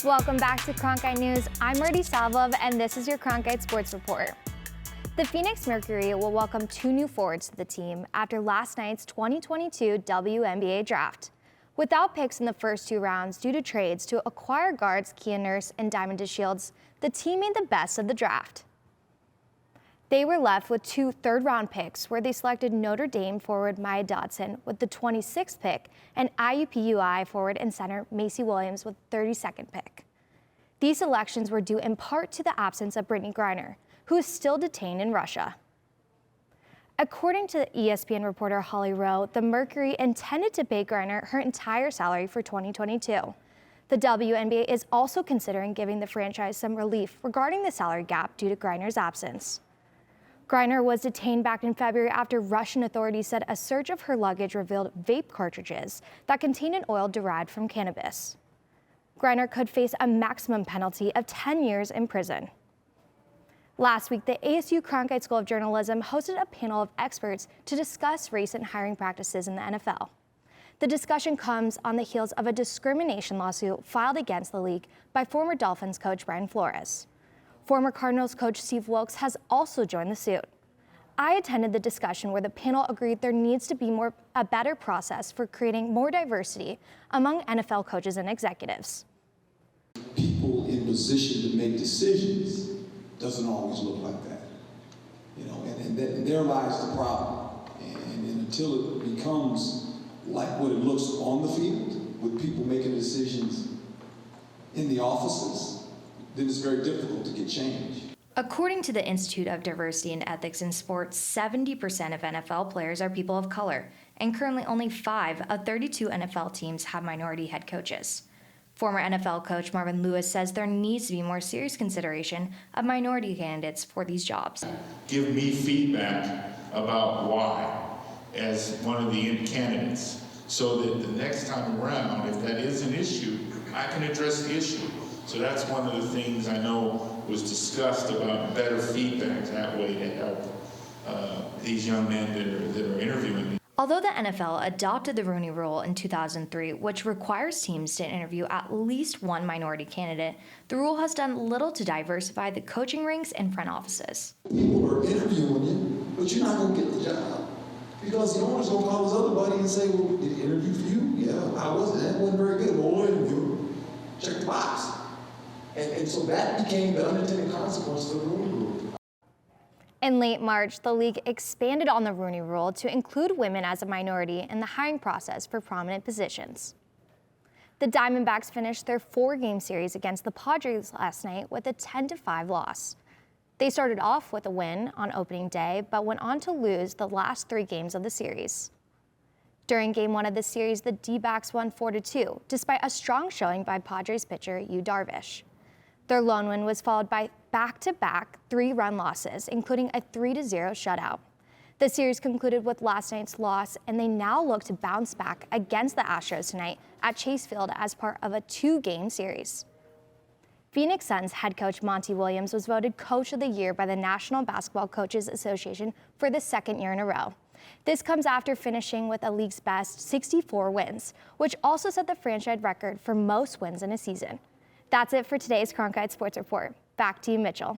Welcome back to Cronkite News. I'm Marty Salvov, and this is your Cronkite Sports Report. The Phoenix Mercury will welcome 2 new forwards to the team after last night's 2022 WNBA Draft. Without picks in the first 2 rounds due to trades to acquire guards Kia Nurse and Diamond DeShields, the team made the best of the draft. They were left with 2 third-round picks, where they selected Notre Dame forward Maya Dodson with the 26th pick and IUPUI forward and center Macy Williams with the 32nd pick. These selections were due in part to the absence of Brittney Griner, who is still detained in Russia. According to ESPN reporter Holly Rowe, the Mercury intended to pay Griner her entire salary for 2022. The WNBA is also considering giving the franchise some relief regarding the salary gap due to Griner's absence. Griner was detained back in February after Russian authorities said a search of her luggage revealed vape cartridges that contained an oil derived from cannabis. Griner could face a maximum penalty of 10 years in prison. Last week, the ASU Cronkite School of Journalism hosted a panel of experts to discuss recent hiring practices in the NFL. The discussion comes on the heels of a discrimination lawsuit filed against the league by former Dolphins coach Brian Flores. Former Cardinals coach Steve Wilkes has also joined the suit. I attended the discussion where the panel agreed there needs to be a better process for creating more diversity among NFL coaches and executives. People in position to make decisions doesn't always look like that, and there lies the problem. And until it becomes like what it looks on the field, with people making decisions in the offices, then it's very difficult to get change. According to the Institute of Diversity and Ethics in Sports, 70% of NFL players are people of color, and currently only 5 of 32 NFL teams have minority head coaches. Former NFL coach Marvin Lewis says there needs to be more serious consideration of minority candidates for these jobs. Give me feedback about why as one of the candidates, so that the next time around, if that is an issue, I can address the issue. So that's one of the things I know was discussed about better feedback that way to help these young men that are interviewing. Although the NFL adopted the Rooney Rule in 2003, which requires teams to interview at least 1 minority candidate, the rule has done little to diversify the coaching ranks and front offices. People are interviewing you, but you're not going to get the job. Because the owner's going to call his other buddy and say, well, did he interview for you? Yeah, how was it? That wasn't very good. Well, we'll interview him. Check the box. And so that became the unintended consequence of the Rooney Rule. In late March, the league expanded on the Rooney Rule to include women as a minority in the hiring process for prominent positions. The Diamondbacks finished their 4-game series against the Padres last night with a 10-5 loss. They started off with a win on opening day, but went on to lose the last 3 games of the series. During Game 1 of the series, the D-backs won 4-2, despite a strong showing by Padres pitcher Yu Darvish. Their lone win was followed by back-to-back 3-run losses, including a 3-0 shutout. The series concluded with last night's loss, and they now look to bounce back against the Astros tonight at Chase Field as part of a 2-game series. Phoenix Suns head coach Monty Williams was voted Coach of the Year by the National Basketball Coaches Association for the 2nd year in a row. This comes after finishing with a league's best 64 wins, which also set the franchise record for most wins in a season. That's it for today's Cronkite Sports Report. Back to you, Mitchell.